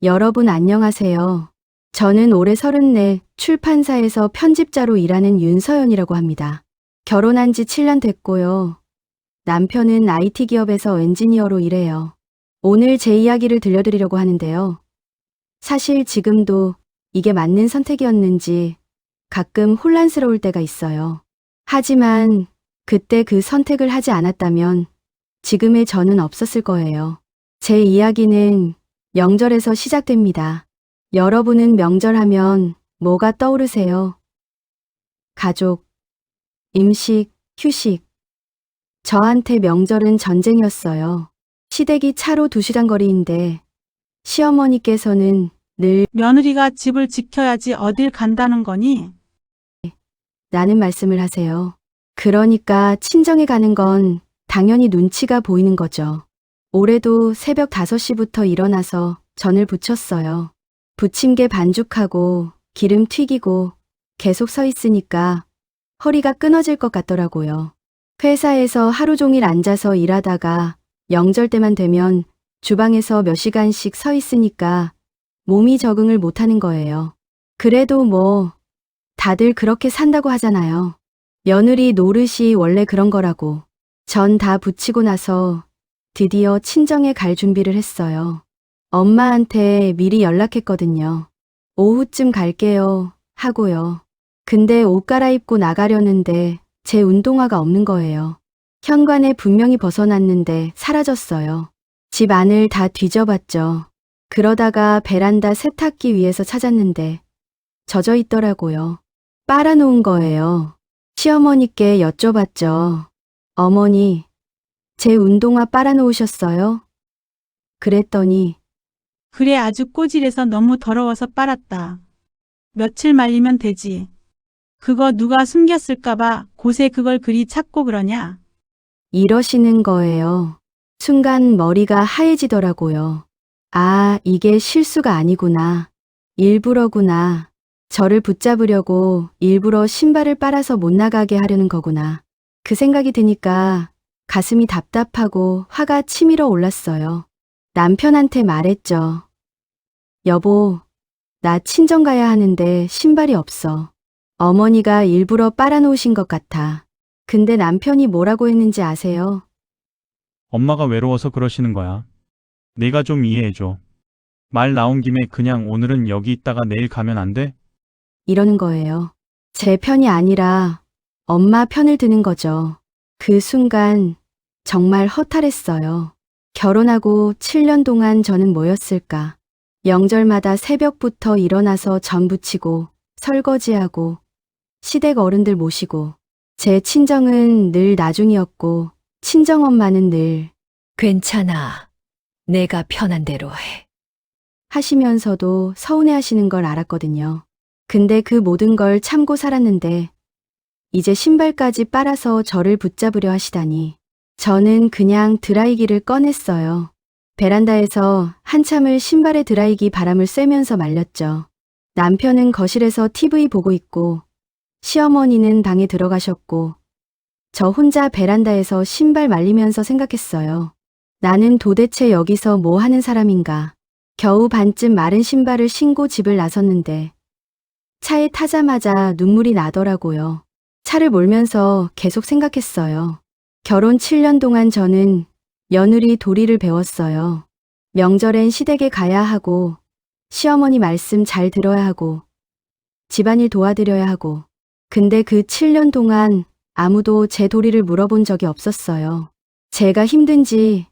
여러분 안녕하세요. 저는 올해 34 출판사에서 편집자로 일하는 윤서연이라고 합니다. 결혼한 지 7년 됐고요. 남편은 IT 기업에서 엔지니어로 일해요. 오늘 제 이야기를 들려드리려고 하는데요. 사실 지금도 이게 맞는 선택이었는지 가끔 혼란스러울 때가 있어요. 하지만 그때 그 선택을 하지 않았다면 지금의 저는 없었을 거예요. 제 이야기는 명절에서 시작됩니다. 여러분은 명절하면 뭐가 떠오르세요? 가족, 음식, 휴식. 저한테 명절은 전쟁이었어요. 시댁이 차로 2시간 거리인데 시어머니께서는 늘 며느리가 집을 지켜야지 어딜 간다는 거니? 라는 말씀을 하세요. 그러니까 친정에 가는 건 당연히 눈치가 보이는 거죠. 올해도 새벽 5시부터 일어나서 전을 부쳤어요. 부침개 반죽하고 기름 튀기고 계속 서 있으니까 허리가 끊어질 것 같더라고요. 회사에서 하루 종일 앉아서 일하다가 명절 때만 되면 주방에서 몇 시간씩 서 있으니까 몸이 적응을 못하는 거예요. 그래도 뭐 다들 그렇게 산다고 하잖아요. 며느리 노릇이 원래 그런 거라고. 전 다 부치고 나서 드디어 친정에 갈 준비를 했어요. 엄마한테 미리 연락했거든요. 오후쯤 갈게요 하고요. 근데 옷 갈아입고 나가려는데 제 운동화가 없는 거예요. 현관에 분명히 벗어놨는데 사라졌어요. 집 안을 다 뒤져봤죠. 그러다가 베란다 세탁기 위에서 찾았는데 젖어 있더라고요. 빨아놓은 거예요. 시어머니께 여쭤봤죠. 어머니, 제 운동화 빨아놓으셨어요? 그랬더니 그래 아주 꼬질해서 너무 더러워서 빨았다. 며칠 말리면 되지. 그거 누가 숨겼을까봐 곳에 그걸 그리 찾고 그러냐? 이러시는 거예요. 순간 머리가 하얘지더라고요. 아, 이게 실수가 아니구나. 일부러구나. 저를 붙잡으려고 일부러 신발을 빨아서 못 나가게 하려는 거구나. 그 생각이 드니까 가슴이 답답하고 화가 치밀어 올랐어요. 남편한테 말했죠. 여보, 나 친정 가야 하는데 신발이 없어. 어머니가 일부러 빨아놓으신 것 같아. 근데 남편이 뭐라고 했는지 아세요? 엄마가 외로워서 그러시는 거야. 네가 좀 이해해줘. 말 나온 김에 그냥 오늘은 여기 있다가 내일 가면 안 돼? 이러는 거예요. 제 편이 아니라 엄마 편을 드는 거죠. 그 순간 정말 허탈했어요. 결혼하고 7년 동안 저는 뭐였을까? 명절마다 새벽부터 일어나서 전 부치고 설거지하고 시댁 어른들 모시고 제 친정은 늘 나중이었고 친정엄마는 늘 괜찮아. 내가 편한 대로 해. 하시면서도 서운해하시는 걸 알았거든요. 근데 그 모든 걸 참고 살았는데 이제 신발까지 빨아서 저를 붙잡으려 하시다니. 저는 그냥 드라이기를 꺼냈어요. 베란다에서 한참을 신발에 드라이기 바람을 쐬면서 말렸죠. 남편은 거실에서 TV 보고 있고 시어머니는 방에 들어가셨고 저 혼자 베란다에서 신발 말리면서 생각했어요. 나는 도대체 여기서 뭐 하는 사람인가. 겨우 반쯤 마른 신발을 신고 집을 나섰는데 차에 타자마자 눈물이 나더라고요. 차를 몰면서 계속 생각했어요. 결혼 7년 동안 저는 며느리 도리를 배웠어요. 명절엔 시댁에 가야 하고 시어머니 말씀 잘 들어야 하고 집안일 도와드려야 하고 근데 그 7년 동안 아무도 제 도리를 물어본 적이 없었어요. 제가 힘든지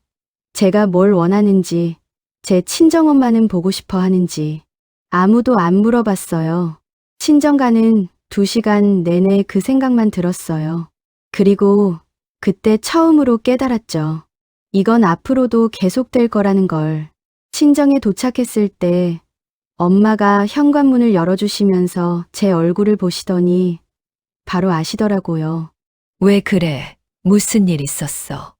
제가 뭘 원하는지 제 친정엄마는 보고 싶어 하는지 아무도 안 물어봤어요. 친정 가는 2시간 내내 그 생각만 들었어요. 그리고 그때 처음으로 깨달았죠. 이건 앞으로도 계속될 거라는 걸. 친정에 도착했을 때 엄마가 현관문을 열어주시면서 제 얼굴을 보시더니 바로 아시더라고요. 왜 그래? 무슨 일 있었어?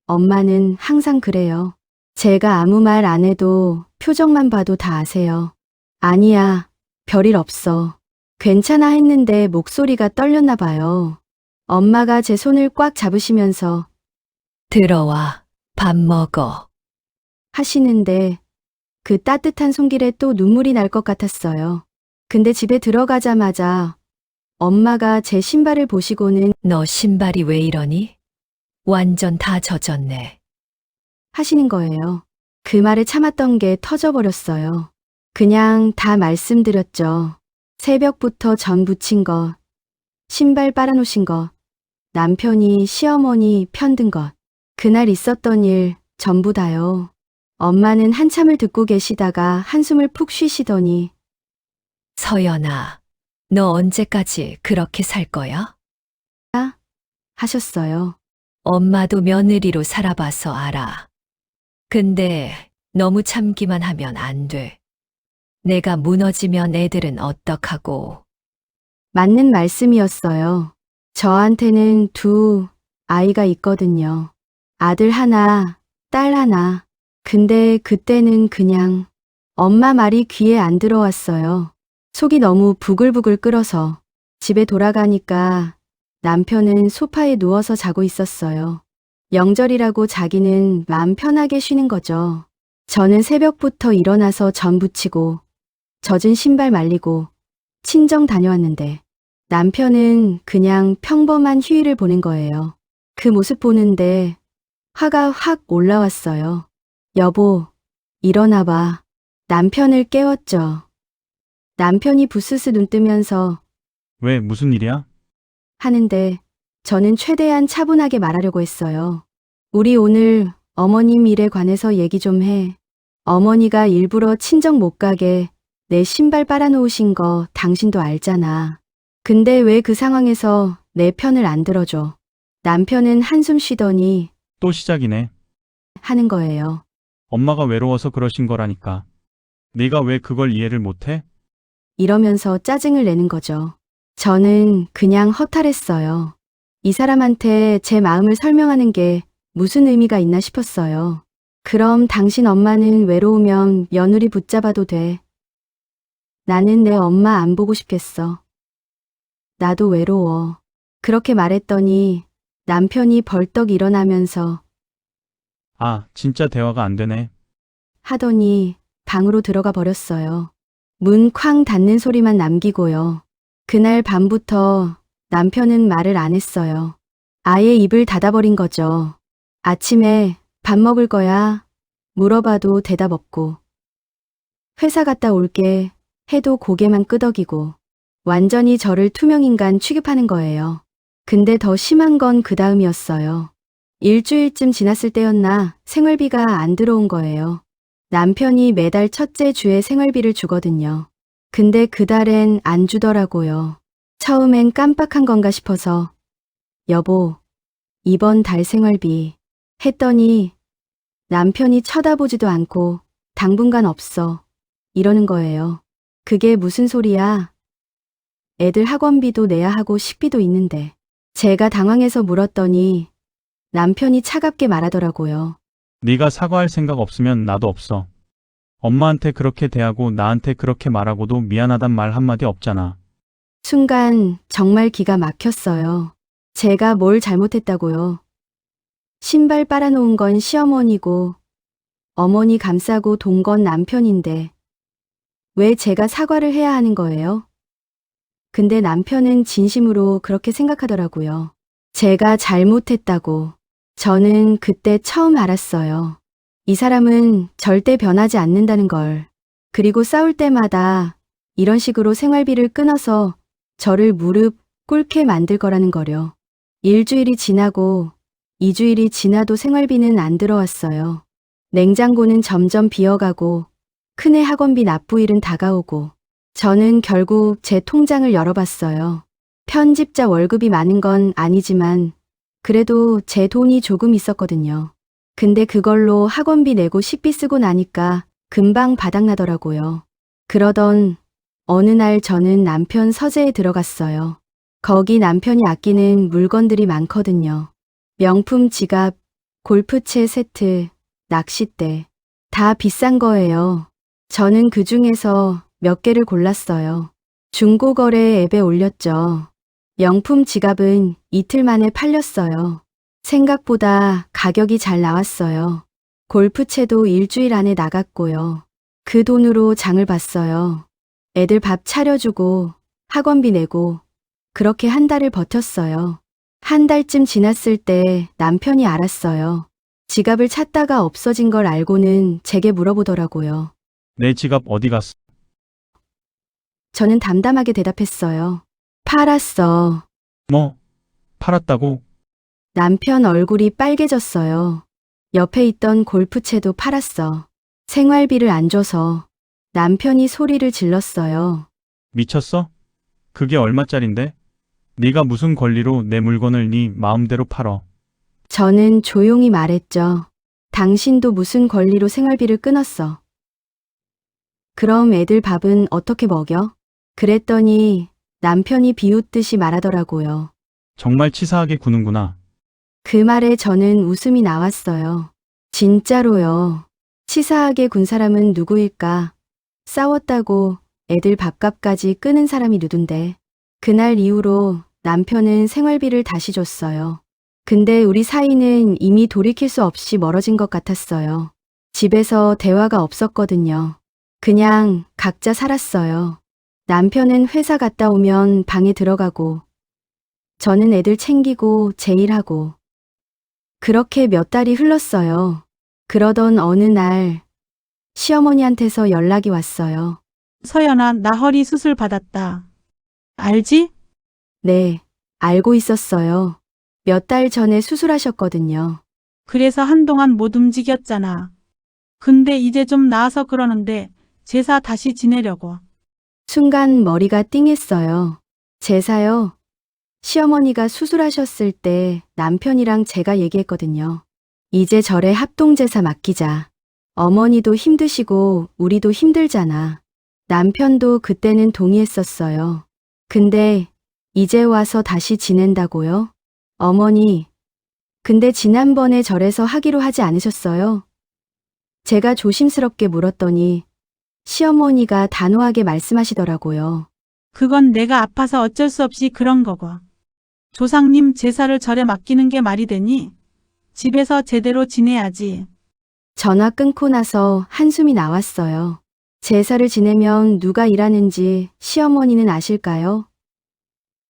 엄마는 항상 그래요. 제가 아무 말 안 해도 표정만 봐도 다 아세요. 아니야, 별일 없어. 괜찮아 했는데 목소리가 떨렸나 봐요. 엄마가 제 손을 꽉 잡으시면서 들어와. 밥 먹어. 하시는데 그 따뜻한 손길에 또 눈물이 날 것 같았어요. 근데 집에 들어가자마자 엄마가 제 신발을 보시고는 너 신발이 왜 이러니? 완전 다 젖었네. 하시는 거예요. 그 말에 참았던 게 터져버렸어요. 그냥 다 말씀드렸죠. 새벽부터 전 부친 것, 신발 빨아놓으신 것, 남편이 시어머니 편든 것, 그날 있었던 일 전부 다요. 엄마는 한참을 듣고 계시다가 한숨을 푹 쉬시더니 서연아, 너 언제까지 그렇게 살 거야? 하셨어요. 엄마도 며느리로 살아봐서 알아. 근데 너무 참기만 하면 안 돼. 내가 무너지면 애들은 어떡하고. 맞는 말씀이었어요. 저한테는 두 아이가 있거든요. 아들 하나, 딸 하나. 근데 그때는 그냥 엄마 말이 귀에 안 들어왔어요. 속이 너무 부글부글 끓어서 집에 돌아가니까 남편은 소파에 누워서 자고 있었어요. 명절이라고 자기는 마음 편하게 쉬는 거죠. 저는 새벽부터 일어나서 전 부치고 젖은 신발 말리고 친정 다녀왔는데 남편은 그냥 평범한 휴일을 보낸 거예요. 그 모습 보는데 화가 확 올라왔어요. 여보, 일어나봐. 남편을 깨웠죠. 남편이 부스스 눈 뜨면서 왜 무슨 일이야? 하는데 저는 최대한 차분하게 말하려고 했어요. 우리 오늘 어머님 일에 관해서 얘기 좀 해. 어머니가 일부러 친정 못 가게 내 신발 빨아놓으신 거 당신도 알잖아. 근데 왜 그 상황에서 내 편을 안 들어줘? 남편은 한숨 쉬더니 또 시작이네. 하는 거예요. 엄마가 외로워서 그러신 거라니까. 네가 왜 그걸 이해를 못해? 이러면서 짜증을 내는 거죠. 저는 그냥 허탈했어요. 이 사람한테 제 마음을 설명하는 게 무슨 의미가 있나 싶었어요. 그럼 당신 엄마는 외로우면 며느리 붙잡아도 돼. 나는 내 엄마 안 보고 싶겠어. 나도 외로워. 그렇게 말했더니 남편이 벌떡 일어나면서 아, 진짜 대화가 안 되네. 하더니 방으로 들어가 버렸어요. 문 쾅 닫는 소리만 남기고요. 그날 밤부터 남편은 말을 안 했어요. 아예 입을 닫아버린 거죠. 아침에 밥 먹을 거야? 물어봐도 대답 없고. 회사 갔다 올게 해도 고개만 끄덕이고. 완전히 저를 투명인간 취급하는 거예요. 근데 더 심한 건 그 다음이었어요. 일주일쯤 지났을 때였나 생활비가 안 들어온 거예요. 남편이 매달 첫째 주에 생활비를 주거든요. 근데 그달엔 안 주더라고요. 처음엔 깜빡한 건가 싶어서 여보, 이번 달 생활비 했더니 남편이 쳐다보지도 않고 당분간 없어 이러는 거예요. 그게 무슨 소리야? 애들 학원비도 내야 하고 식비도 있는데. 제가 당황해서 물었더니 남편이 차갑게 말하더라고요. 네가 사과할 생각 없으면 나도 없어. 엄마한테 그렇게 대하고 나한테 그렇게 말하고도 미안하단 말 한마디 없잖아. 순간 정말 기가 막혔어요. 제가 뭘 잘못했다고요. 신발 빨아놓은 건 시어머니고 어머니 감싸고 돈 건 남편인데 왜 제가 사과를 해야 하는 거예요? 근데 남편은 진심으로 그렇게 생각하더라고요. 제가 잘못했다고. 저는 그때 처음 알았어요. 이 사람은 절대 변하지 않는다는 걸. 그리고 싸울 때마다 이런 식으로 생활비를 끊어서 저를 무릎 꿇게 만들 거라는 거려. 일주일이 지나고 2주일이 지나도 생활비는 안 들어왔어요. 냉장고는 점점 비어가고 큰애 학원비 납부일은 다가오고 저는 결국 제 통장을 열어봤어요. 편집자 월급이 많은 건 아니지만 그래도 제 돈이 조금 있었거든요. 근데 그걸로 학원비 내고 식비 쓰고 나니까 금방 바닥나더라고요. 그러던 어느 날 저는 남편 서재에 들어갔어요. 거기 남편이 아끼는 물건들이 많거든요. 명품 지갑, 골프채 세트, 낚싯대. 다 비싼 거예요. 저는 그 중에서 몇 개를 골랐어요. 중고거래 앱에 올렸죠. 명품 지갑은 이틀 만에 팔렸어요. 생각보다 가격이 잘 나왔어요. 골프채도 일주일 안에 나갔고요. 그 돈으로 장을 봤어요. 애들 밥 차려주고 학원비 내고 그렇게 한 달을 버텼어요. 한 달쯤 지났을 때 남편이 알았어요. 지갑을 찾다가 없어진 걸 알고는 제게 물어보더라고요. 내 지갑 어디 갔어? 저는 담담하게 대답했어요. 팔았어. 뭐? 팔았다고? 남편 얼굴이 빨개졌어요. 옆에 있던 골프채도 팔았어. 생활비를 안 줘서. 남편이 소리를 질렀어요. 미쳤어? 그게 얼마짜린데? 네가 무슨 권리로 내 물건을 네 마음대로 팔어? 저는 조용히 말했죠. 당신도 무슨 권리로 생활비를 끊었어. 그럼 애들 밥은 어떻게 먹여? 그랬더니 남편이 비웃듯이 말하더라고요. 정말 치사하게 구는구나. 그 말에 저는 웃음이 나왔어요. 진짜로요. 치사하게 군 사람은 누구일까? 싸웠다고 애들 밥값까지 끊은 사람이 누군데. 그날 이후로 남편은 생활비를 다시 줬어요. 근데 우리 사이는 이미 돌이킬 수 없이 멀어진 것 같았어요. 집에서 대화가 없었거든요. 그냥 각자 살았어요. 남편은 회사 갔다 오면 방에 들어가고, 저는 애들 챙기고 제 일하고. 그렇게 몇 달이 흘렀어요. 그러던 어느 날 시어머니한테서 연락이 왔어요. 서연아, 나 허리 수술 받았다. 알지? 네, 알고 있었어요. 몇 달 전에 수술하셨거든요. 그래서 한동안 못 움직였잖아. 근데 이제 좀 나아서 그러는데 제사 다시 지내려고. 순간 머리가 띵했어요. 제사요? 시어머니가 수술하셨을 때 남편이랑 제가 얘기했거든요. 이제 절에 합동제사 맡기자. 어머니도 힘드시고 우리도 힘들잖아. 남편도 그때는 동의했었어요. 근데 이제 와서 다시 지낸다고요? 어머니, 근데 지난번에 절에서 하기로 하지 않으셨어요? 제가 조심스럽게 물었더니 시어머니가 단호하게 말씀하시더라고요. 그건 내가 아파서 어쩔 수 없이 그런 거고. 조상님 제사를 절에 맡기는 게 말이 되니? 집에서 제대로 지내야지. 전화 끊고 나서 한숨이 나왔어요. 제사를 지내면 누가 일하는지 시어머니는 아실까요?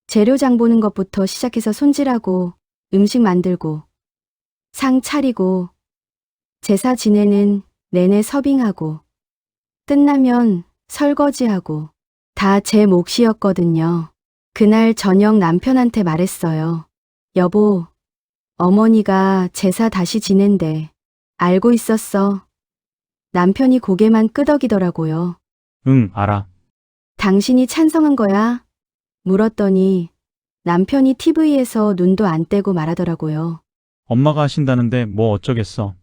재료 장 보는 것부터 시작해서 손질하고 음식 만들고 상 차리고 제사 지내는 내내 서빙하고 끝나면 설거지하고 다 제 몫이었거든요. 그날 저녁 남편한테 말했어요. 여보, 어머니가 제사 다시 지낸대. 알고 있었어. 남편이 고개만 끄덕이더라고요. 응, 알아. 당신이 찬성한 거야? 물었더니 남편이 TV에서 눈도 안 떼고 말하더라고요. 엄마가 하신다는데 뭐 어쩌겠어.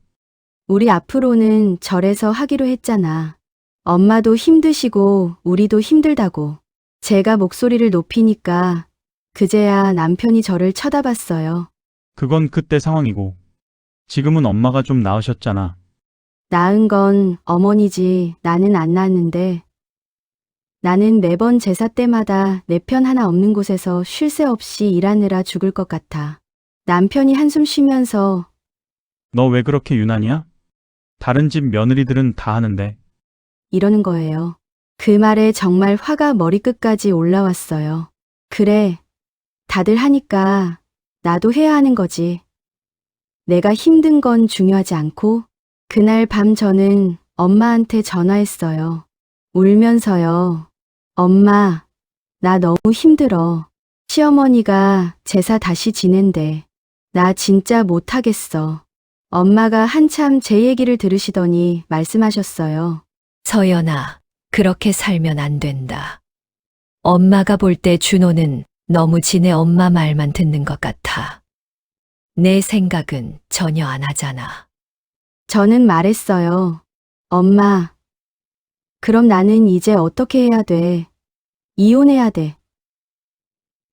우리 앞으로는 절에서 하기로 했잖아. 엄마도 힘드시고 우리도 힘들다고. 제가 목소리를 높이니까 그제야 남편이 저를 쳐다봤어요. 그건 그때 상황이고. 지금은 엄마가 좀 나으셨잖아. 낳은 건 어머니지 나는 안 낳았는데 나는 매번 제사 때마다 내 편 하나 없는 곳에서 쉴 새 없이 일하느라 죽을 것 같아. 남편이 한숨 쉬면서 너 왜 그렇게 유난이야? 다른 집 며느리들은 다 하는데. 이러는 거예요. 그 말에 정말 화가 머리끝까지 올라왔어요. 그래, 다들 하니까 나도 해야 하는 거지. 내가 힘든 건 중요하지 않고 그날 밤 저는 엄마한테 전화했어요. 울면서요. 엄마, 나 너무 힘들어. 시어머니가 제사 다시 지낸대. 나 진짜 못하겠어. 엄마가 한참 제 얘기를 들으시더니 말씀하셨어요. 서연아, 그렇게 살면 안 된다. 엄마가 볼 때 준호는 너무 지네 엄마 말만 듣는 것 같아. 내 생각은 전혀 안 하잖아. 저는 말했어요. 엄마, 그럼 나는 이제 어떻게 해야 돼? 이혼해야 돼.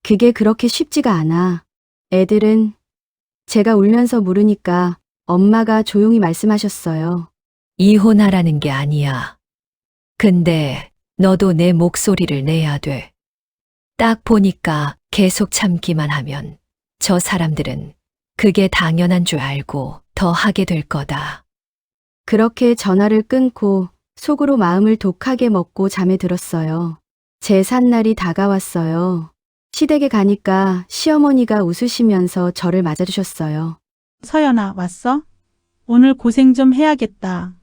그게 그렇게 쉽지가 않아. 애들은 제가 울면서 물으니까 엄마가 조용히 말씀하셨어요. 이혼하라는 게 아니야. 근데 너도 내 목소리를 내야 돼. 딱 보니까 계속 참기만 하면 저 사람들은 그게 당연한 줄 알고 더 하게 될 거다. 그렇게 전화를 끊고 속으로 마음을 독하게 먹고 잠에 들었어요. 제삿날이 다가왔어요. 시댁에 가니까 시어머니가 웃으시면서 저를 맞아주셨어요. 서연아, 왔어? 오늘 고생 좀 해야겠다.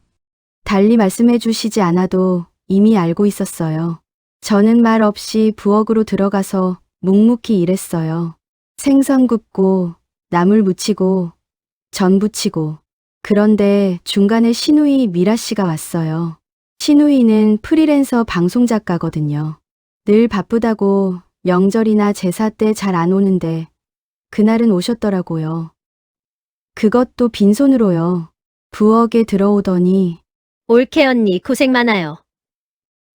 달리 말씀해 주시지 않아도 이미 알고 있었어요. 저는 말 없이 부엌으로 들어가서 묵묵히 일했어요. 생선 굽고, 나물 무치고, 전 부치고. 그런데 중간에 시누이 미라 씨가 왔어요. 시누이는 프리랜서 방송작가거든요. 늘 바쁘다고 명절이나 제사 때 잘 안 오는데 그날은 오셨더라고요. 그것도 빈손으로요. 부엌에 들어오더니 올케 언니 고생 많아요.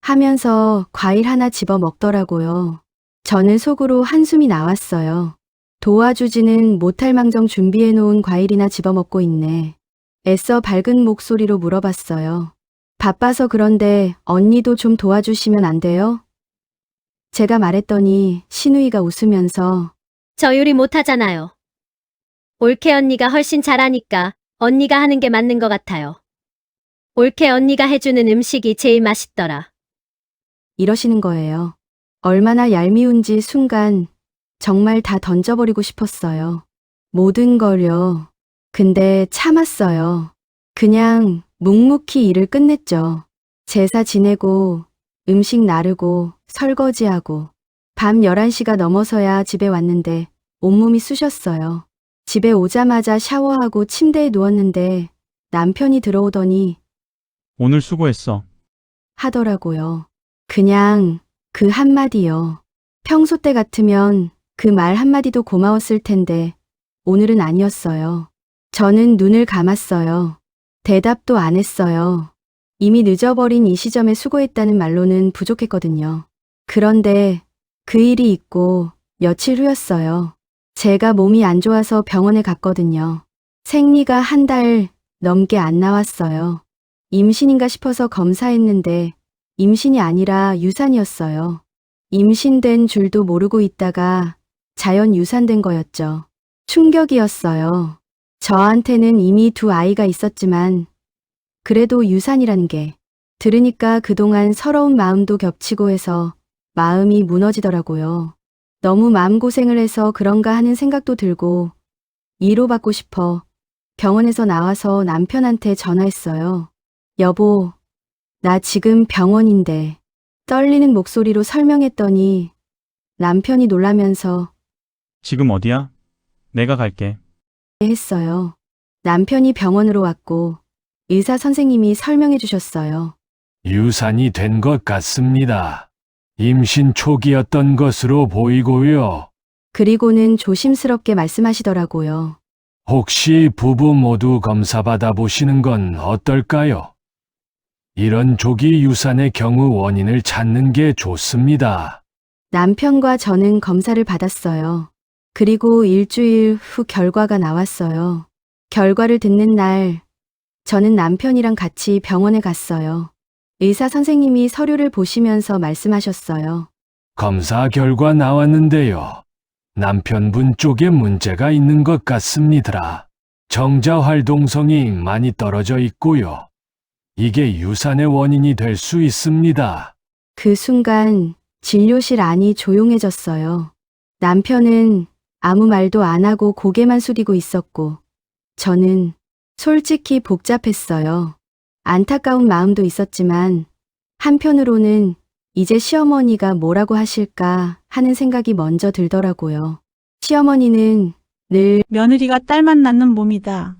하면서 과일 하나 집어 먹더라고요. 저는 속으로 한숨이 나왔어요. 도와주지는 못할 망정 준비해 놓은 과일이나 집어 먹고 있네. 애써 밝은 목소리로 물어봤어요. 바빠서 그런데 언니도 좀 도와주시면 안 돼요? 제가 말했더니 시누이가 웃으면서 저 요리 못하잖아요. 올케 언니가 훨씬 잘하니까 언니가 하는 게 맞는 것 같아요. 올케 언니가 해주는 음식이 제일 맛있더라. 이러시는 거예요. 얼마나 얄미운지 순간 정말 다 던져버리고 싶었어요. 모든 걸요. 근데 참았어요. 그냥 묵묵히 일을 끝냈죠. 제사 지내고 음식 나르고 설거지하고 밤 11시가 넘어서야 집에 왔는데 온몸이 쑤셨어요. 집에 오자마자 샤워하고 침대에 누웠는데 남편이 들어오더니 오늘 수고했어. 하더라고요. 그냥 그 한마디요. 평소 때 같으면 그 말 한마디도 고마웠을 텐데 오늘은 아니었어요. 저는 눈을 감았어요. 대답도 안 했어요. 이미 늦어버린 이 시점에 수고했다는 말로는 부족했거든요. 그런데 그 일이 있고 며칠 후였어요. 제가 몸이 안 좋아서 병원에 갔거든요. 생리가 한 달 넘게 안 나왔어요. 임신인가 싶어서 검사했는데 임신이 아니라 유산이었어요. 임신된 줄도 모르고 있다가 자연 유산된 거였죠. 충격이었어요. 저한테는 이미 2 아이가 있었지만 그래도 유산이라는 게 들으니까 그동안 서러운 마음도 겹치고 해서 마음이 무너지더라고요. 너무 마음고생을 해서 그런가 하는 생각도 들고 위로받고 싶어 병원에서 나와서 남편한테 전화했어요. 여보, 나 지금 병원인데 떨리는 목소리로 설명했더니 남편이 놀라면서 지금 어디야? 내가 갈게. 했어요. 남편이 병원으로 왔고 의사 선생님이 설명해 주셨어요. 유산이 된 것 같습니다. 임신 초기였던 것으로 보이고요. 그리고는 조심스럽게 말씀하시더라고요. 혹시 부부 모두 검사 받아보시는 건 어떨까요? 이런 조기 유산의 경우 원인을 찾는 게 좋습니다. 남편과 저는 검사를 받았어요. 그리고 일주일 후 결과가 나왔어요. 결과를 듣는 날, 저는 남편이랑 같이 병원에 갔어요. 의사 선생님이 서류를 보시면서 말씀하셨어요. 검사 결과 나왔는데요. 남편분 쪽에 문제가 있는 것 같습니다. 정자 활동성이 많이 떨어져 있고요. 이게 유산의 원인이 될 수 있습니다. 그 순간 진료실 안이 조용해졌어요. 남편은 아무 말도 안 하고 고개만 숙이고 있었고, 저는 솔직히 복잡했어요. 안타까운 마음도 있었지만, 한편으로는 이제 시어머니가 뭐라고 하실까 하는 생각이 먼저 들더라고요. 시어머니는 늘 며느리가 딸만 낳는 몸이다.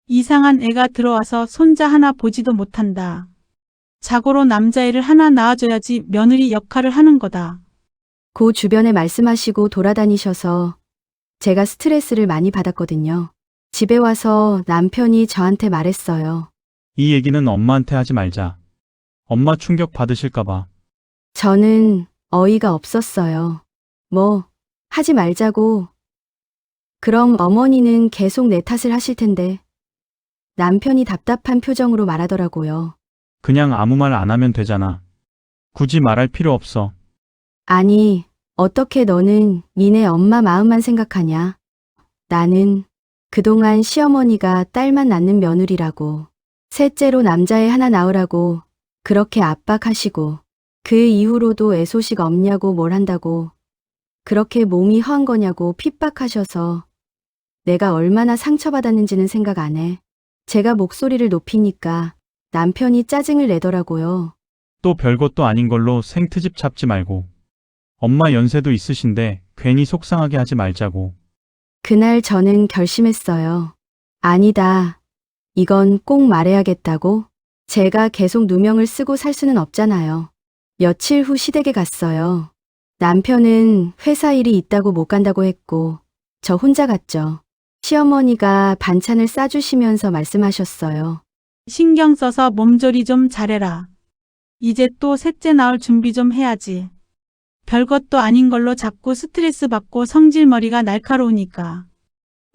이상한 애가 들어와서 손자 하나 보지도 못한다. 자고로 남자애를 하나 낳아줘야지 며느리 역할을 하는 거다. 그 주변에 말씀하시고 돌아다니셔서 제가 스트레스를 많이 받았거든요. 집에 와서 남편이 저한테 말했어요. 이 얘기는 엄마한테 하지 말자. 엄마 충격 받으실까봐. 저는 어이가 없었어요. 뭐, 하지 말자고. 그럼 어머니는 계속 내 탓을 하실 텐데. 남편이 답답한 표정으로 말하더라고요. 그냥 아무 말 안 하면 되잖아. 굳이 말할 필요 없어. 아니, 어떻게 너는 니네 엄마 마음만 생각하냐? 나는 그동안 시어머니가 딸만 낳는 며느리라고, 셋째로 남자애 하나 낳으라고 그렇게 압박하시고 그 이후로도 애 소식 없냐고 뭘 한다고 그렇게 몸이 허한 거냐고 핍박하셔서 내가 얼마나 상처받았는지는 생각 안 해. 제가 목소리를 높이니까 남편이 짜증을 내더라고요. 또 별것도 아닌 걸로 생트집 잡지 말고. 엄마 연세도 있으신데 괜히 속상하게 하지 말자고. 그날 저는 결심했어요. 아니다. 이건 꼭 말해야겠다고. 제가 계속 누명을 쓰고 살 수는 없잖아요. 며칠 후 시댁에 갔어요. 남편은 회사 일이 있다고 못 간다고 했고 저 혼자 갔죠. 시어머니가 반찬을 싸주시면서 말씀하셨어요. 신경 써서 몸조리 좀 잘해라. 이제 또 셋째 나올 준비 좀 해야지. 별것도 아닌 걸로 자꾸 스트레스 받고 성질머리가 날카로우니까.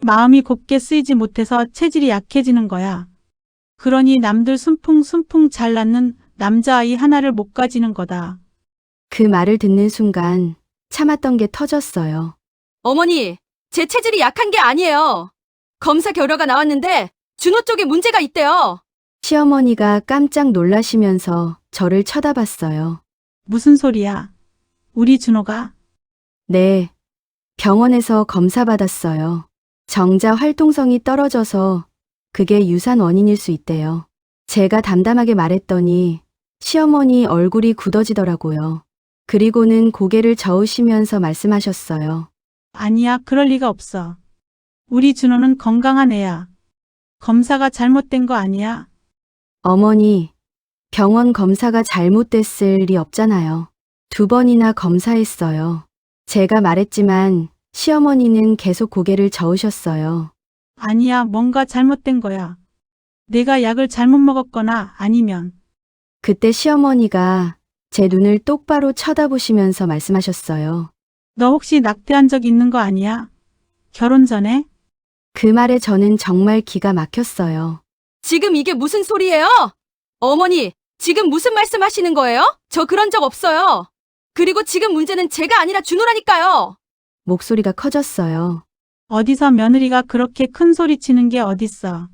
마음이 곱게 쓰이지 못해서 체질이 약해지는 거야. 그러니 남들 순풍순풍 잘 낳는 남자아이 하나를 못 가지는 거다. 그 말을 듣는 순간 참았던 게 터졌어요. 어머니, 제 체질이 약한 게 아니에요. 검사 결과가 나왔는데 준호 쪽에 문제가 있대요. 시어머니가 깜짝 놀라시면서 저를 쳐다봤어요. 무슨 소리야? 우리 준호가? 네. 병원에서 검사 받았어요. 정자 활동성이 떨어져서 그게 유산 원인일 수 있대요. 제가 담담하게 말했더니 시어머니 얼굴이 굳어지더라고요. 그리고는 고개를 저으시면서 말씀하셨어요. 아니야, 그럴 리가 없어. 우리 준호는 건강한 애야. 검사가 잘못된 거 아니야? 어머니, 병원 검사가 잘못됐을 리 없잖아요. 2번이나 검사했어요. 제가 말했지만 시어머니는 계속 고개를 저으셨어요. 아니야, 뭔가 잘못된 거야. 내가 약을 잘못 먹었거나 아니면 그때 시어머니가 제 눈을 똑바로 쳐다보시면서 말씀하셨어요. 너 혹시 낙태한 적 있는 거 아니야? 결혼 전에? 그 말에 저는 정말 기가 막혔어요. 지금 이게 무슨 소리예요? 어머니, 지금 무슨 말씀 하시는 거예요? 저 그런 적 없어요. 그리고 지금 문제는 제가 아니라 준호라니까요. 목소리가 커졌어요. 어디서 며느리가 그렇게 큰 소리 치는 게 어딨어.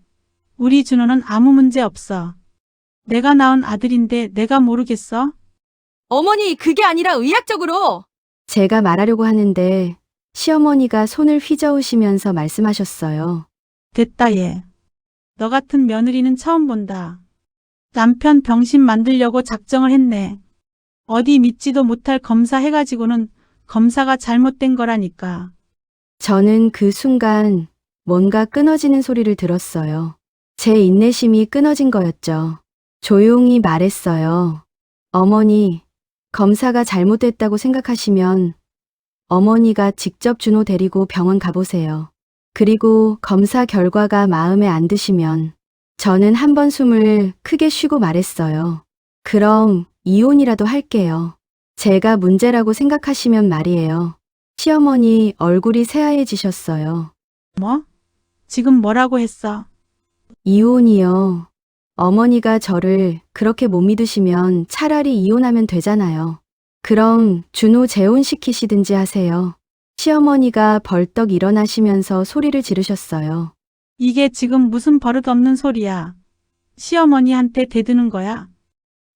우리 준호는 아무 문제 없어. 내가 낳은 아들인데 내가 모르겠어? 어머니, 그게 아니라 의학적으로. 제가 말하려고 하는데 시어머니가 손을 휘저으시면서 말씀하셨어요. 됐다 얘. 너 같은 며느리는 처음 본다. 남편 병신 만들려고 작정을 했네. 어디 믿지도 못할 검사 해가지고는 검사가 잘못된 거라니까. 저는 그 순간 뭔가 끊어지는 소리를 들었어요. 제 인내심이 끊어진 거였죠. 조용히 말했어요. 어머니, 검사가 잘못됐다고 생각하시면 어머니가 직접 준호 데리고 병원 가보세요. 그리고 검사 결과가 마음에 안 드시면 저는 한 번 숨을 크게 쉬고 말했어요. 그럼 이혼이라도 할게요. 제가 문제라고 생각하시면 말이에요. 시어머니 얼굴이 새하얘지셨어요. 뭐? 지금 뭐라고 했어? 이혼이요. 어머니가 저를 그렇게 못 믿으시면 차라리 이혼하면 되잖아요. 그럼 준호 재혼시키시든지 하세요. 시어머니가 벌떡 일어나시면서 소리를 지르셨어요. 이게 지금 무슨 버릇없는 소리야. 시어머니한테 대드는 거야.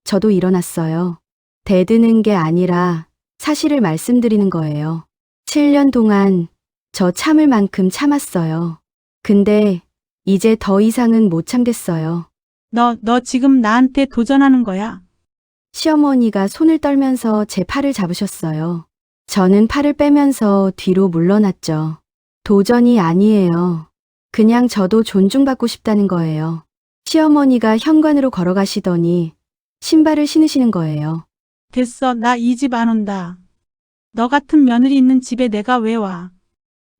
저도 일어났어요. 대드는 게 아니라 사실을 말씀드리는 거예요. 7년 동안 저 참을 만큼 참았어요. 근데 이제 더 이상은 못 참겠어요. 너 지금 나한테 도전하는 거야. 시어머니가 손을 떨면서 제 팔을 잡으셨어요. 저는 팔을 빼면서 뒤로 물러났죠. 도전이 아니에요. 그냥 저도 존중받고 싶다는 거예요. 시어머니가 현관으로 걸어가시더니 신발을 신으시는 거예요. 됐어, 나 이 집 안 온다. 너 같은 며느리 있는 집에 내가 왜 와?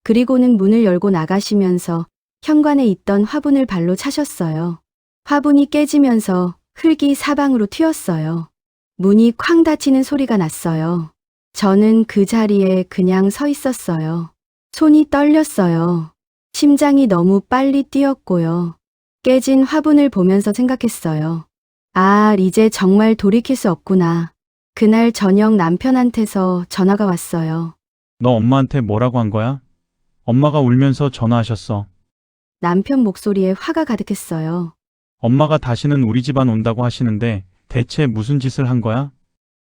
그리고는 문을 열고 나가시면서 현관에 있던 화분을 발로 차셨어요. 화분이 깨지면서 흙이 사방으로 튀었어요. 문이 쾅 닫히는 소리가 났어요. 저는 그 자리에 그냥 서 있었어요. 손이 떨렸어요. 심장이 너무 빨리 뛰었고요. 깨진 화분을 보면서 생각했어요. 아, 이제 정말 돌이킬 수 없구나. 그날 저녁 남편한테서 전화가 왔어요. 너 엄마한테 뭐라고 한 거야? 엄마가 울면서 전화하셨어. 남편 목소리에 화가 가득했어요. 엄마가 다시는 우리 집안 온다고 하시는데 대체 무슨 짓을 한 거야?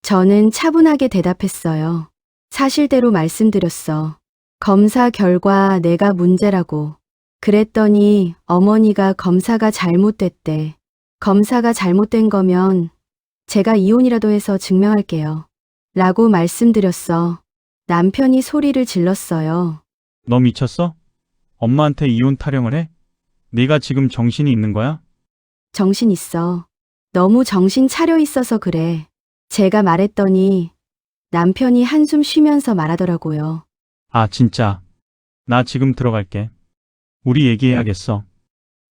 저는 차분하게 대답했어요. 사실대로 말씀드렸어. 검사 결과 내가 문제라고. 그랬더니 어머니가 검사가 잘못됐대. 검사가 잘못된 거면 제가 이혼이라도 해서 증명할게요. 라고 말씀드렸어. 남편이 소리를 질렀어요. 너 미쳤어? 엄마한테 이혼 타령을 해? 네가 지금 정신이 있는 거야? 정신 있어. 너무 정신 차려 있어서 그래. 제가 말했더니 남편이 한숨 쉬면서 말하더라고요. 아, 진짜. 나 지금 들어갈게. 우리 얘기해야겠어.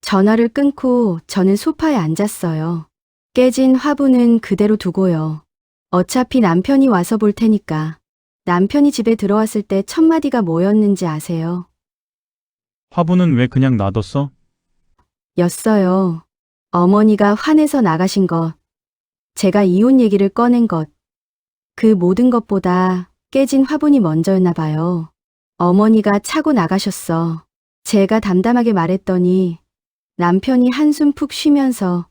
전화를 끊고 저는 소파에 앉았어요. 깨진 화분은 그대로 두고요. 어차피 남편이 와서 볼 테니까. 남편이 집에 들어왔을 때 첫 마디가 뭐였는지 아세요? 화분은 왜 그냥 놔뒀어? 였어요. 어머니가 화내서 나가신 것. 제가 이혼 얘기를 꺼낸 것. 그 모든 것보다 깨진 화분이 먼저였나 봐요. 어머니가 차고 나가셨어. 제가 담담하게 말했더니 남편이 한숨 푹 쉬면서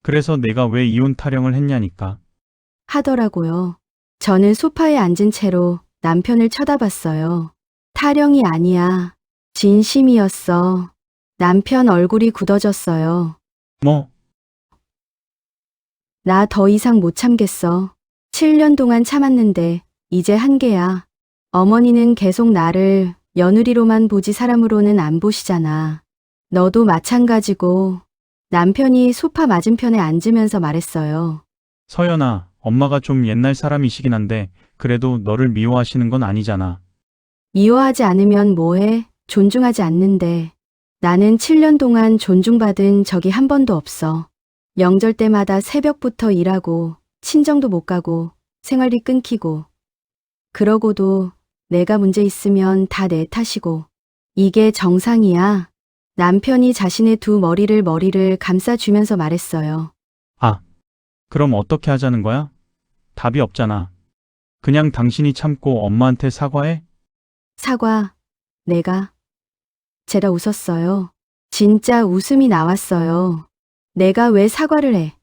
그래서 내가 왜 이혼 타령을 했냐니까. 하더라고요. 저는 소파에 앉은 채로 남편을 쳐다봤어요. 타령이 아니야. 진심이었어. 남편 얼굴이 굳어졌어요. 뭐? 나 더 이상 못 참겠어. 7년 동안 참았는데 이제 한계야. 어머니는 계속 나를 며느리로만 보지 사람으로는 안 보시잖아. 너도 마찬가지고. 남편이 소파 맞은편에 앉으면서 말했어요. 서연아, 엄마가 좀 옛날 사람이시긴 한데 그래도 너를 미워하시는 건 아니잖아. 미워하지 않으면 뭐해? 존중하지 않는데. 나는 7년 동안 존중받은 적이 한 번도 없어. 명절 때마다 새벽부터 일하고 친정도 못 가고 생활비 끊기고. 그러고도 내가 문제 있으면 다 내 탓이고. 이게 정상이야. 남편이 자신의 두 머리를 감싸주면서 말했어요. 아, 그럼 어떻게 하자는 거야? 답이 없잖아. 그냥 당신이 참고 엄마한테 사과해? 사과, 제가 웃었어요. 진짜 웃음이 나왔어요. 내가 왜 사과를 해?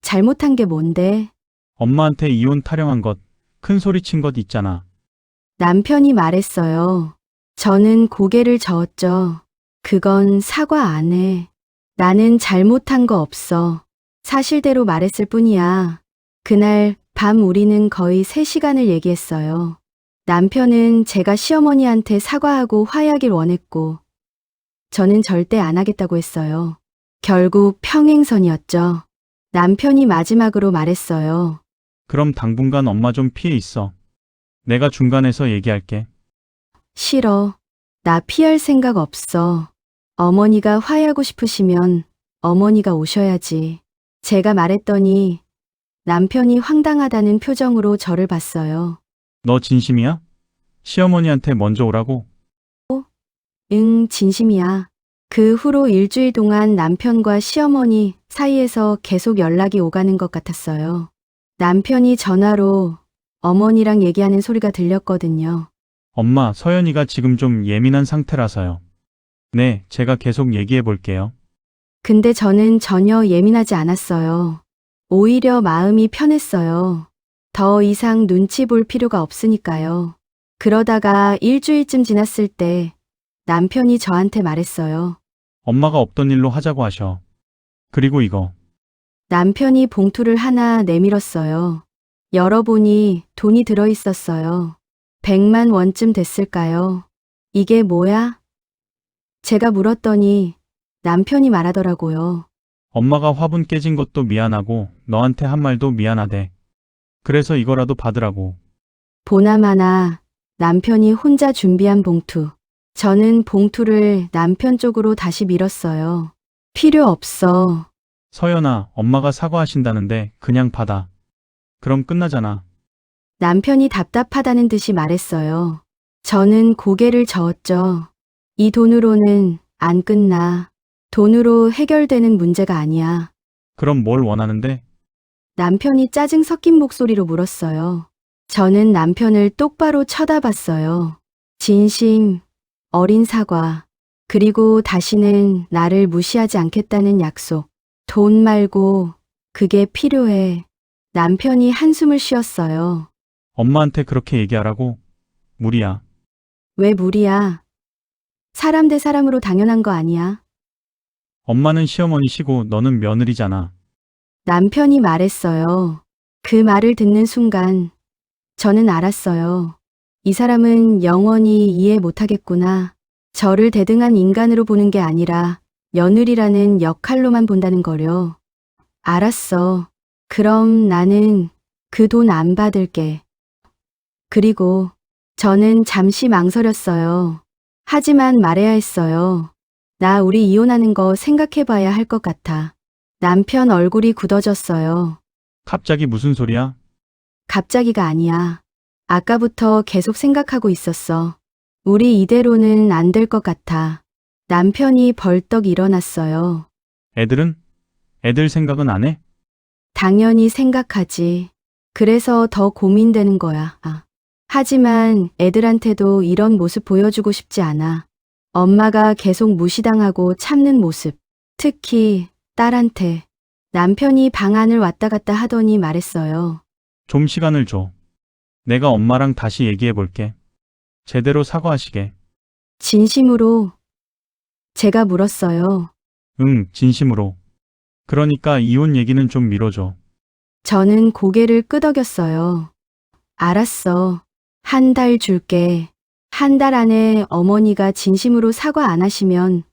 잘못한 게 뭔데? 엄마한테 이혼 타령한 것, 큰 소리 친 것 있잖아. 남편이 말했어요. 저는 고개를 저었죠. 그건 사과 안 해. 나는 잘못한 거 없어. 사실대로 말했을 뿐이야. 그날 밤 우리는 거의 3시간을 얘기했어요. 남편은 제가 시어머니한테 사과하고 화해하길 원했고, 저는 절대 안 하겠다고 했어요. 결국 평행선이었죠. 남편이 마지막으로 말했어요. 그럼 당분간 엄마 좀 피해 있어. 내가 중간에서 얘기할게. 싫어. 나 피할 생각 없어. 어머니가 화해하고 싶으시면 어머니가 오셔야지. 제가 말했더니 남편이 황당하다는 표정으로 저를 봤어요. 너 진심이야? 시어머니한테 먼저 오라고? 응, 진심이야. 그 후로 일주일 동안 남편과 시어머니 사이에서 계속 연락이 오가는 것 같았어요. 남편이 전화로 어머니랑 얘기하는 소리가 들렸거든요. 엄마, 서연이가 지금 좀 예민한 상태라서요. 네, 제가 계속 얘기해 볼게요. 근데 저는 전혀 예민하지 않았어요. 오히려 마음이 편했어요. 더 이상 눈치 볼 필요가 없으니까요. 그러다가 일주일쯤 지났을 때 남편이 저한테 말했어요. 엄마가 없던 일로 하자고 하셔. 그리고 이거. 남편이 봉투를 하나 내밀었어요. 열어보니 돈이 들어있었어요. 100만 원쯤 됐을까요? 이게 뭐야? 제가 물었더니 남편이 말하더라고요. 엄마가 화분 깨진 것도 미안하고 너한테 한 말도 미안하대. 그래서 이거라도 받으라고. 보나마나 남편이 혼자 준비한 봉투. 저는 봉투를 남편 쪽으로 다시 밀었어요. 필요 없어. 서연아, 엄마가 사과하신다는데 그냥 받아. 그럼 끝나잖아. 남편이 답답하다는 듯이 말했어요. 저는 고개를 저었죠. 이 돈으로는 안 끝나. 돈으로 해결되는 문제가 아니야. 그럼 뭘 원하는데? 남편이 짜증 섞인 목소리로 물었어요. 저는 남편을 똑바로 쳐다봤어요. 진심, 어린 사과, 그리고 다시는 나를 무시하지 않겠다는 약속. 돈 말고 그게 필요해. 남편이 한숨을 쉬었어요. 엄마한테 그렇게 얘기하라고? 무리야. 왜 무리야? 사람 대 사람으로 당연한 거 아니야? 엄마는 시어머니시고 너는 며느리잖아. 남편이 말했어요. 그 말을 듣는 순간 저는 알았어요. 이 사람은 영원히 이해 못하겠구나. 저를 대등한 인간으로 보는 게 아니라 며느리라는 역할로만 본다는 거려. 알았어. 그럼 나는 그 돈 안 받을게. 그리고 저는 잠시 망설였어요. 하지만 말해야 했어요. 나 우리 이혼하는 거 생각해 봐야 할 것 같아. 남편 얼굴이 굳어졌어요. 갑자기 무슨 소리야? 갑자기가 아니야. 아까부터 계속 생각하고 있었어. 우리 이대로는 안 될 것 같아. 남편이 벌떡 일어났어요. 애들은? 애들 생각은 안 해? 당연히 생각하지. 그래서 더 고민되는 거야. 하지만 애들한테도 이런 모습 보여주고 싶지 않아. 엄마가 계속 무시당하고 참는 모습. 특히 딸한테. 남편이 방안을 왔다 갔다 하더니 말했어요. 좀 시간을 줘. 내가 엄마랑 다시 얘기해 볼게. 제대로 사과하시게. 진심으로 제가 물었어요. 응, 진심으로. 그러니까 이혼 얘기는 좀 미뤄줘. 저는 고개를 끄덕였어요. 알았어. 한 달 줄게. 한 달 안에 어머니가 진심으로 사과 안 하시면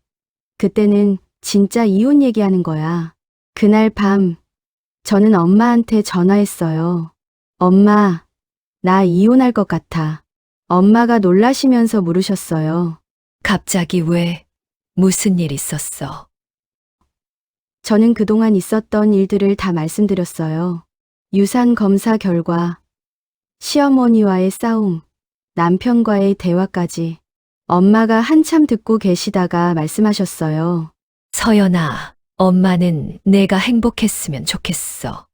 그때는 진짜 이혼 얘기하는 거야. 그날 밤 저는 엄마한테 전화했어요. 엄마, 나 이혼할 것 같아. 엄마가 놀라시면서 물으셨어요. 갑자기 왜? 무슨 일 있었어? 저는 그동안 있었던 일들을 다 말씀드렸어요. 유산 검사 결과, 시어머니와의 싸움, 남편과의 대화까지. 엄마가 한참 듣고 계시다가 말씀하셨어요. 서연아, 엄마는 내가 행복했으면 좋겠어.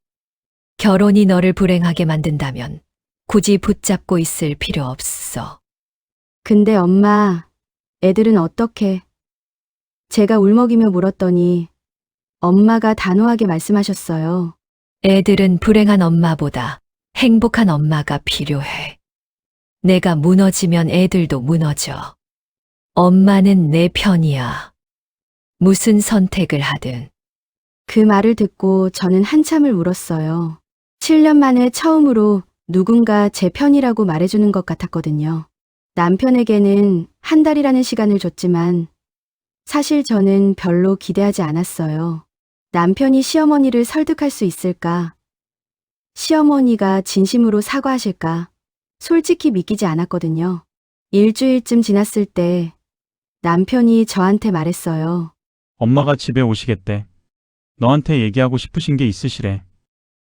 결혼이 너를 불행하게 만든다면 굳이 붙잡고 있을 필요 없어. 근데 엄마, 애들은 어떻게? 제가 울먹이며 물었더니 엄마가 단호하게 말씀하셨어요. 애들은 불행한 엄마보다 행복한 엄마가 필요해. 내가 무너지면 애들도 무너져. 엄마는 내 편이야. 무슨 선택을 하든. 그 말을 듣고 저는 한참을 울었어요. 7년 만에 처음으로 누군가 제 편이라고 말해주는 것 같았거든요. 남편에게는 한 달이라는 시간을 줬지만 사실 저는 별로 기대하지 않았어요. 남편이 시어머니를 설득할 수 있을까? 시어머니가 진심으로 사과하실까? 솔직히 믿기지 않았거든요. 일주일쯤 지났을 때 남편이 저한테 말했어요. 엄마가 집에 오시겠대. 너한테 얘기하고 싶으신 게 있으시래.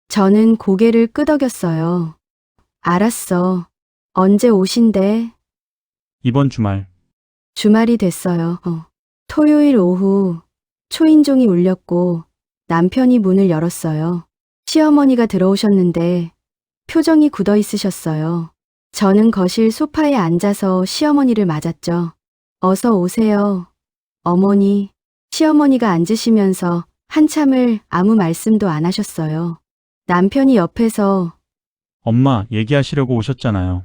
저는 고개를 끄덕였어요. 알았어. 언제 오신대? 이번 주말. 주말이 됐어요. 토요일 오후 초인종이 울렸고 남편이 문을 열었어요. 시어머니가 들어오셨는데 표정이 굳어 있으셨어요. 저는 거실 소파에 앉아서 시어머니를 맞았죠. 어서 오세요. 어머니. 시어머니가 앉으시면서 한참을 아무 말씀도 안 하셨어요. 남편이 옆에서 엄마 얘기하시려고 오셨잖아요.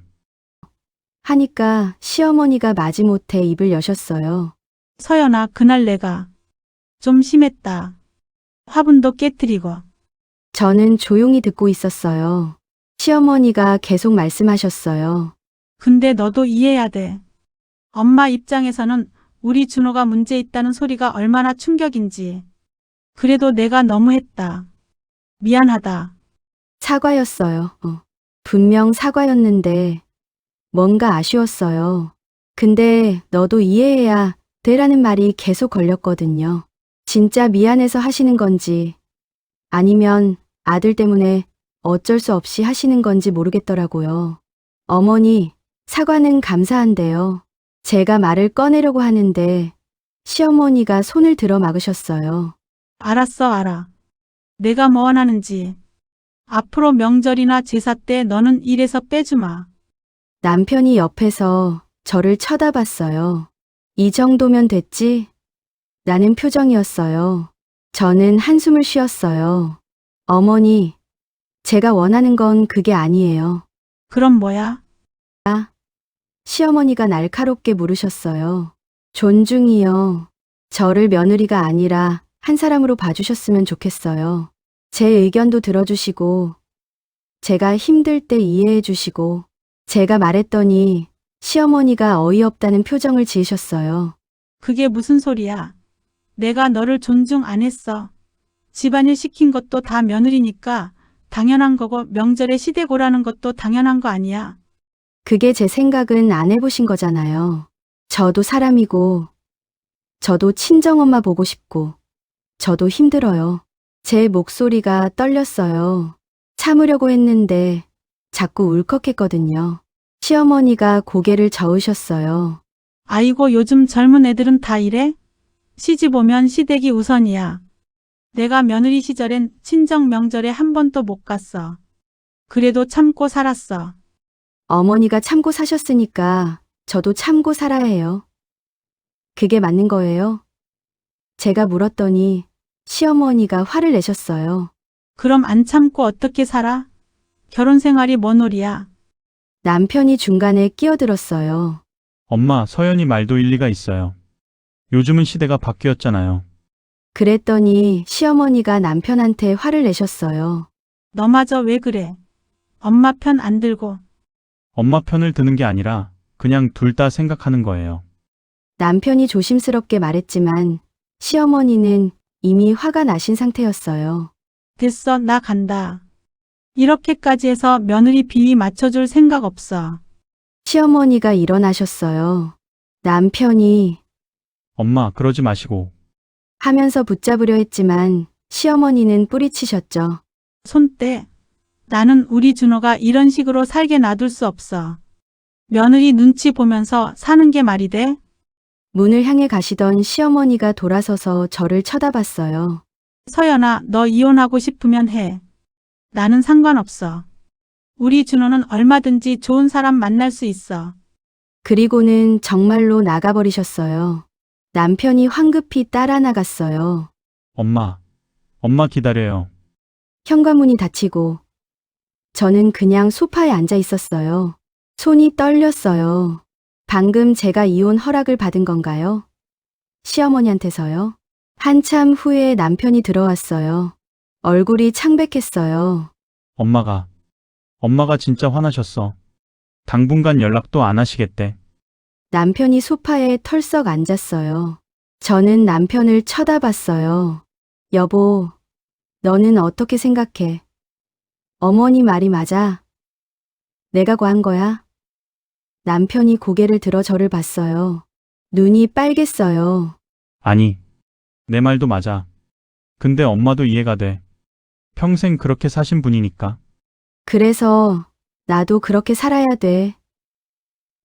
하니까 시어머니가 마지못해 입을 여셨어요. 서연아, 그날 내가 좀 심했다. 화분도 깨뜨리고. 저는 조용히 듣고 있었어요. 시어머니가 계속 말씀하셨어요. 근데 너도 이해해야 돼. 엄마 입장에서는 우리 준호가 문제 있다는 소리가 얼마나 충격인지. 그래도 내가 너무했다. 미안하다. 사과였어요. 분명 사과였는데 뭔가 아쉬웠어요. 근데 너도 이해해야 돼라는 말이 계속 걸렸거든요. 진짜 미안해서 하시는 건지 아니면 아들 때문에 어쩔 수 없이 하시는 건지 모르겠더라고요. 어머니, 사과는 감사한데요. 제가 말을 꺼내려고 하는데 시어머니가 손을 들어 막으셨어요. 알았어, 알아. 내가 뭐 원하는지. 앞으로 명절이나 제사 때 너는 일에서 빼주마. 남편이 옆에서 저를 쳐다봤어요. 이 정도면 됐지? 라는 표정이었어요. 저는 한숨을 쉬었어요. 어머니, 제가 원하는 건 그게 아니에요. 그럼 뭐야? 시어머니가 날카롭게 물으셨어요. 존중이요. 저를 며느리가 아니라 한 사람으로 봐주셨으면 좋겠어요. 제 의견도 들어주시고, 제가 힘들 때 이해해 주시고, 제가 말했더니 시어머니가 어이없다는 표정을 지으셨어요. 그게 무슨 소리야? 내가 너를 존중 안 했어. 집안일 시킨 것도 다 며느리니까 당연한 거고 명절에 시댁 오라는 것도 당연한 거 아니야. 그게 제 생각은 안 해보신 거잖아요. 저도 사람이고, 저도 친정엄마 보고 싶고, 저도 힘들어요. 제 목소리가 떨렸어요. 참으려고 했는데 자꾸 울컥했거든요. 시어머니가 고개를 저으셨어요. 아이고 요즘 젊은 애들은 다 이래? 시집 오면 시댁이 우선이야. 내가 며느리 시절엔 친정 명절에 한 번도 못 갔어. 그래도 참고 살았어. 어머니가 참고 사셨으니까 저도 참고 살아야 해요. 그게 맞는 거예요? 제가 물었더니 시어머니가 화를 내셨어요. 그럼 안 참고 어떻게 살아? 결혼 생활이 뭔 놀이야? 남편이 중간에 끼어들었어요. 엄마, 서연이 말도 일리가 있어요. 요즘은 시대가 바뀌었잖아요. 그랬더니 시어머니가 남편한테 화를 내셨어요. 너마저 왜 그래? 엄마 편 안 들고. 엄마 편을 드는 게 아니라 그냥 둘 다 생각하는 거예요. 남편이 조심스럽게 말했지만 시어머니는 이미 화가 나신 상태였어요. 됐어, 나 간다. 이렇게까지 해서 며느리 비위 맞춰줄 생각 없어. 시어머니가 일어나셨어요. 남편이 엄마, 그러지 마시고. 하면서 붙잡으려 했지만 시어머니는 뿌리치셨죠. 손 떼. 나는 우리 준호가 이런 식으로 살게 놔둘 수 없어. 며느리 눈치 보면서 사는 게 말이 돼? 문을 향해 가시던 시어머니가 돌아서서 저를 쳐다봤어요. 서연아, 너 이혼하고 싶으면 해. 나는 상관없어. 우리 준호는 얼마든지 좋은 사람 만날 수 있어. 그리고는 정말로 나가버리셨어요. 남편이 황급히 따라 나갔어요. 엄마, 엄마 기다려요. 현관문이 닫히고 저는 그냥 소파에 앉아 있었어요. 손이 떨렸어요. 방금 제가 이혼 허락을 받은 건가요? 시어머니한테서요? 한참 후에 남편이 들어왔어요. 얼굴이 창백했어요. 엄마가 진짜 화나셨어. 당분간 연락도 안 하시겠대. 남편이 소파에 털썩 앉았어요. 저는 남편을 쳐다봤어요. 여보, 너는 어떻게 생각해? 어머니 말이 맞아? 내가 과한 거야? 남편이 고개를 들어 저를 봤어요. 눈이 빨갰어요. 아니, 내 말도 맞아. 근데 엄마도 이해가 돼. 평생 그렇게 사신 분이니까. 그래서 나도 그렇게 살아야 돼.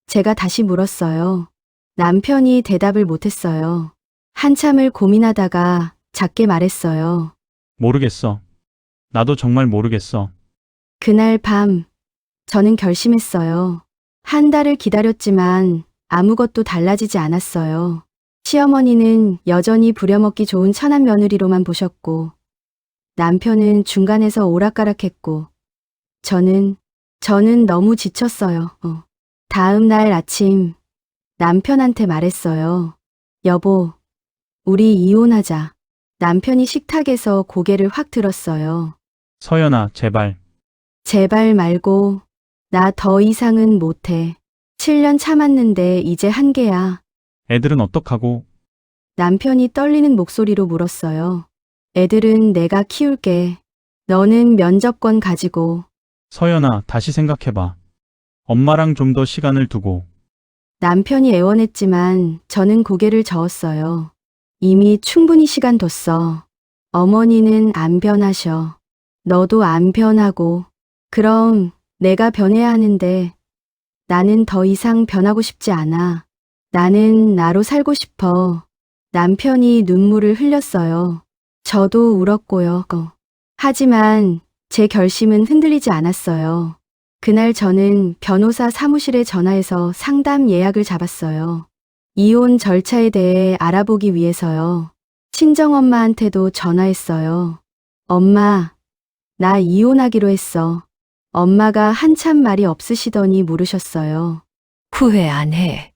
제가 다시 물었어요. 남편이 대답을 못했어요. 한참을 고민하다가 작게 말했어요. 모르겠어. 나도 정말 모르겠어. 그날 밤, 저는 결심했어요. 한 달을 기다렸지만 아무것도 달라지지 않았어요. 시어머니는 여전히 부려먹기 좋은 천한 며느리로만 보셨고, 남편은 중간에서 오락가락했고, 저는 너무 지쳤어요. 다음 날 아침, 남편한테 말했어요. 여보, 우리 이혼하자. 남편이 식탁에서 고개를 확 들었어요. 서연아, 제발. 제발 말고, 나 더 이상은 못해. 7년 참았는데 이제 한계야. 애들은 어떡하고? 남편이 떨리는 목소리로 물었어요. 애들은 내가 키울게. 너는 면접권 가지고. 서연아, 다시 생각해봐. 엄마랑 좀 더 시간을 두고. 남편이 애원했지만 저는 고개를 저었어요. 이미 충분히 시간 뒀어. 어머니는 안 변하셔. 너도 안 변하고. 그럼 내가 변해야 하는데 나는 더 이상 변하고 싶지 않아. 나는 나로 살고 싶어. 남편이 눈물을 흘렸어요. 저도 울었고요. 하지만 제 결심은 흔들리지 않았어요. 그날 저는 변호사 사무실에 전화해서 상담 예약을 잡았어요. 이혼 절차에 대해 알아보기 위해서요. 친정엄마한테도 전화했어요. 엄마, 나 이혼하기로 했어. 엄마가 한참 말이 없으시더니 물으셨어요. 후회 안 해.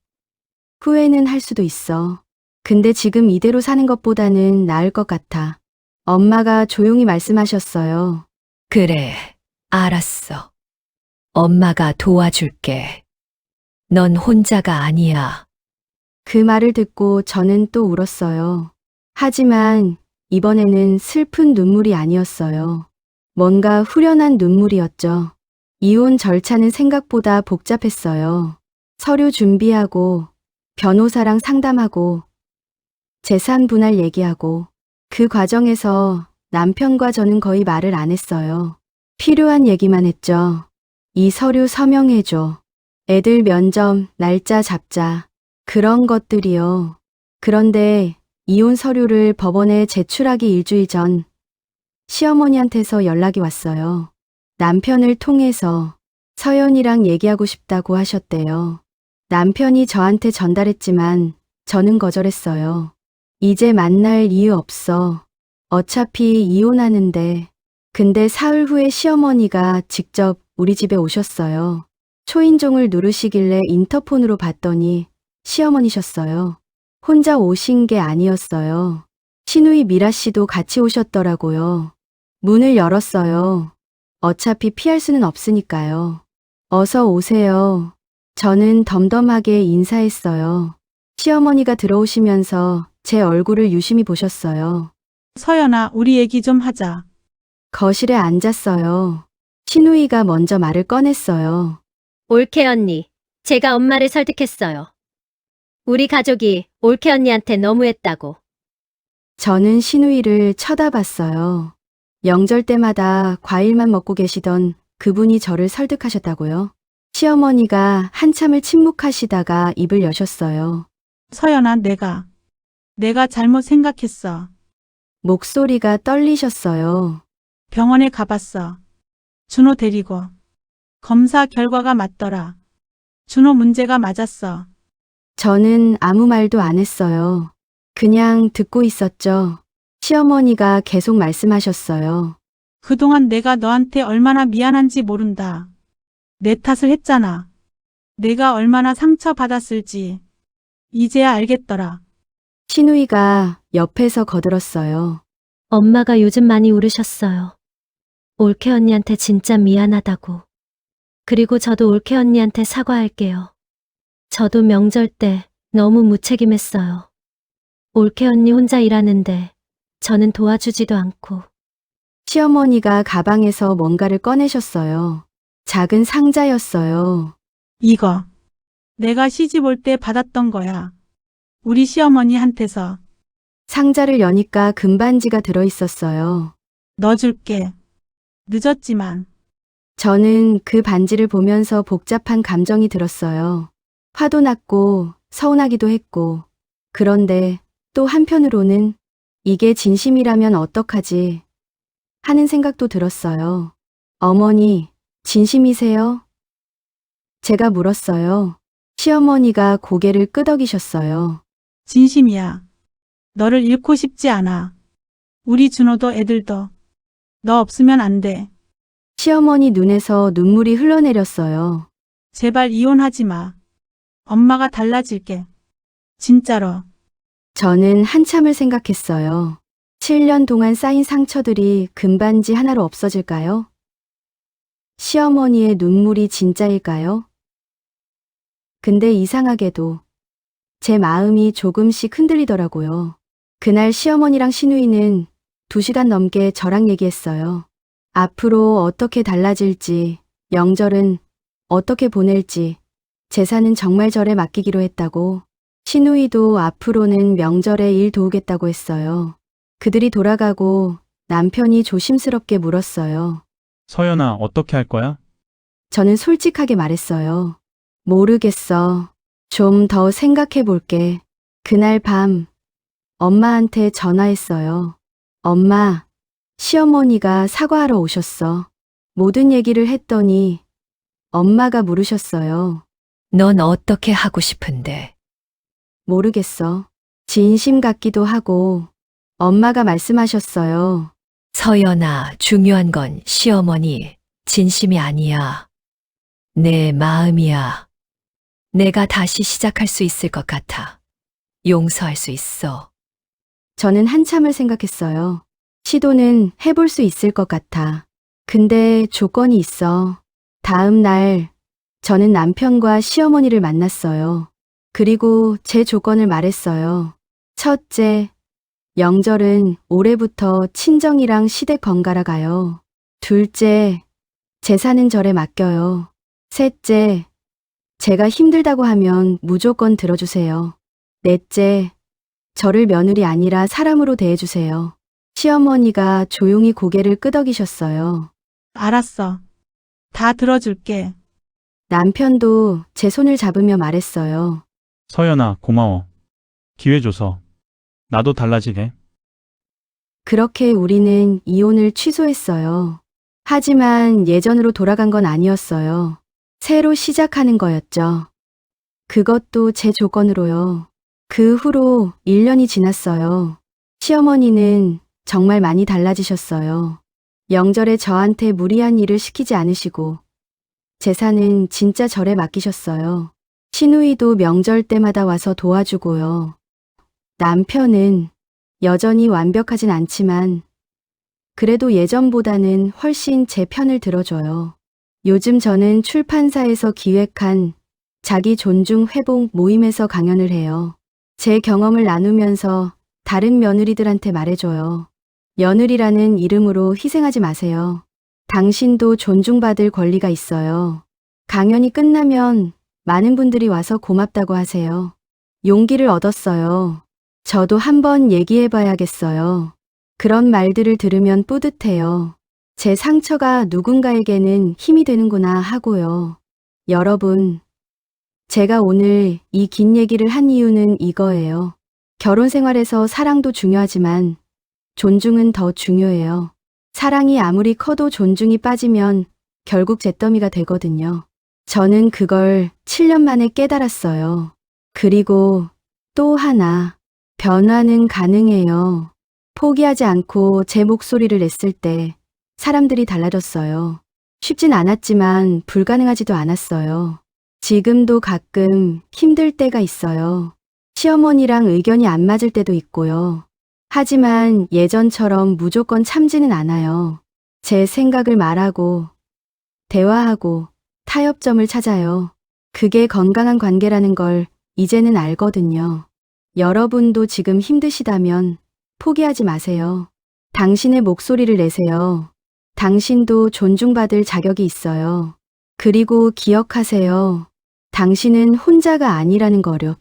후회는 할 수도 있어. 근데 지금 이대로 사는 것보다는 나을 것 같아. 엄마가 조용히 말씀하셨어요. 그래, 알았어. 엄마가 도와줄게. 넌 혼자가 아니야. 그 말을 듣고 저는 또 울었어요. 하지만 이번에는 슬픈 눈물이 아니었어요. 뭔가 후련한 눈물이었죠. 이혼 절차는 생각보다 복잡했어요. 서류 준비하고, 변호사랑 상담하고, 재산 분할 얘기하고, 그 과정에서 남편과 저는 거의 말을 안 했어요. 필요한 얘기만 했죠. 이 서류 서명해줘. 애들 면접, 날짜 잡자. 그런 것들이요. 그런데 이혼 서류를 법원에 제출하기 일주일 전 시어머니한테서 연락이 왔어요. 남편을 통해서 서연이랑 얘기하고 싶다고 하셨대요. 남편이 저한테 전달했지만 저는 거절했어요. 이제 만날 이유 없어. 어차피 이혼하는데. 근데 사흘 후에 시어머니가 직접 우리 집에 오셨어요. 초인종을 누르시길래 인터폰으로 봤더니 시어머니셨어요. 혼자 오신 게 아니었어요. 시누이 미라 씨도 같이 오셨더라고요. 문을 열었어요. 어차피 피할 수는 없으니까요. 어서 오세요. 저는 덤덤하게 인사했어요. 시어머니가 들어오시면서 제 얼굴을 유심히 보셨어요. 서연아, 우리 얘기 좀 하자. 거실에 앉았어요. 시누이가 먼저 말을 꺼냈어요. 올케 언니, 제가 엄마를 설득했어요. 우리 가족이 올케 언니한테 너무했다고. 저는 시누이를 쳐다봤어요. 명절 때마다 과일만 먹고 계시던 그분이 저를 설득하셨다고요? 시어머니가 한참을 침묵하시다가 입을 여셨어요. 서연아, 내가 잘못 생각했어. 목소리가 떨리셨어요. 병원에 가봤어. 준호 데리고. 검사 결과가 맞더라. 준호 문제가 맞았어. 저는 아무 말도 안 했어요. 그냥 듣고 있었죠. 시어머니가 계속 말씀하셨어요. 그동안 내가 너한테 얼마나 미안한지 모른다. 내 탓을 했잖아. 내가 얼마나 상처받았을지. 이제야 알겠더라. 시누이가 옆에서 거들었어요. 엄마가 요즘 많이 울으셨어요. 올케 언니한테 진짜 미안하다고. 그리고 저도 올케 언니한테 사과할게요. 저도 명절 때 너무 무책임했어요. 올케 언니 혼자 일하는데 저는 도와주지도 않고. 시어머니가 가방에서 뭔가를 꺼내셨어요. 작은 상자였어요. 이거. 내가 시집 올 때 받았던 거야. 우리 시어머니한테서. 상자를 여니까 금반지가 들어있었어요. 너 줄게. 늦었지만. 저는 그 반지를 보면서 복잡한 감정이 들었어요. 화도 났고 서운하기도 했고, 그런데 또 한편으로는 이게 진심이라면 어떡하지 하는 생각도 들었어요. 어머니, 진심이세요? 제가 물었어요. 시어머니가 고개를 끄덕이셨어요. 진심이야. 너를 잃고 싶지 않아. 우리 준호도 애들도. 너 없으면 안 돼. 시어머니 눈에서 눈물이 흘러내렸어요. 제발 이혼하지 마. 엄마가 달라질게. 진짜로. 저는 한참을 생각했어요. 7년 동안 쌓인 상처들이 금반지 하나로 없어질까요? 시어머니의 눈물이 진짜일까요? 근데 이상하게도 제 마음이 조금씩 흔들리더라고요. 그날 시어머니랑 시누이는 2시간 넘게 저랑 얘기했어요. 앞으로 어떻게 달라질지, 명절은 어떻게 보낼지, 재산은 정말 저를 맡기기로 했다고, 시누이도 앞으로는 명절에 일 도우겠다고 했어요. 그들이 돌아가고 남편이 조심스럽게 물었어요. 서연아, 어떻게 할 거야? 저는 솔직하게 말했어요. 모르겠어. 좀 더 생각해 볼게. 그날 밤 엄마한테 전화했어요. 엄마, 시어머니가 사과하러 오셨어. 모든 얘기를 했더니 엄마가 물으셨어요. 넌 어떻게 하고 싶은데? 모르겠어. 진심 같기도 하고 엄마가 말씀하셨어요. 서연아, 중요한 건 시어머니 진심이 아니야. 내 마음이야. 내가 다시 시작할 수 있을 것 같아. 용서할 수 있어. 저는 한참을 생각했어요. 시도는 해볼 수 있을 것 같아. 근데 조건이 있어. 다음 날 저는 남편과 시어머니를 만났어요. 그리고 제 조건을 말했어요. 첫째, 명절은 올해부터 친정이랑 시댁 번갈아 가요. 둘째, 재산은 절에 맡겨요. 셋째, 제가 힘들다고 하면 무조건 들어주세요. 넷째, 저를 며느리 아니라 사람으로 대해주세요. 시어머니가 조용히 고개를 끄덕이셨어요. 알았어. 다 들어줄게. 남편도 제 손을 잡으며 말했어요. 서연아, 고마워. 기회 줘서. 나도 달라지게. 그렇게 우리는 이혼을 취소했어요. 하지만 예전으로 돌아간 건 아니었어요. 새로 시작하는 거였죠. 그것도 제 조건으로요. 그 후로 1년이 지났어요. 시어머니는 정말 많이 달라지셨어요. 명절에 저한테 무리한 일을 시키지 않으시고 재산은 진짜 절에 맡기셨어요. 시누이도 명절 때마다 와서 도와주고요. 남편은 여전히 완벽하진 않지만 그래도 예전보다는 훨씬 제 편을 들어줘요. 요즘 저는 출판사에서 기획한 자기 존중 회복 모임에서 강연을 해요. 제 경험을 나누면서 다른 며느리들한테 말해줘요. 며느리라는 이름으로 희생하지 마세요. 당신도 존중받을 권리가 있어요. 강연이 끝나면 많은 분들이 와서 고맙다고 하세요. 용기를 얻었어요. 저도 한번 얘기해봐야겠어요. 그런 말들을 들으면 뿌듯해요. 제 상처가 누군가에게는 힘이 되는구나 하고요. 여러분, 제가 오늘 이 긴 얘기를 한 이유는 이거예요. 결혼 생활에서 사랑도 중요하지만 존중은 더 중요해요. 사랑이 아무리 커도 존중이 빠지면 결국 잿더미가 되거든요. 저는 그걸 7년 만에 깨달았어요. 그리고 또 하나, 변화는 가능해요. 포기하지 않고 제 목소리를 냈을 때 사람들이 달라졌어요. 쉽진 않았지만 불가능하지도 않았어요. 지금도 가끔 힘들 때가 있어요. 시어머니랑 의견이 안 맞을 때도 있고요. 하지만 예전처럼 무조건 참지는 않아요. 제 생각을 말하고, 대화하고, 타협점을 찾아요. 그게 건강한 관계라는 걸 이제는 알거든요. 여러분도 지금 힘드시다면 포기하지 마세요. 당신의 목소리를 내세요. 당신도 존중받을 자격이 있어요. 그리고 기억하세요. 당신은 혼자가 아니라는 거요.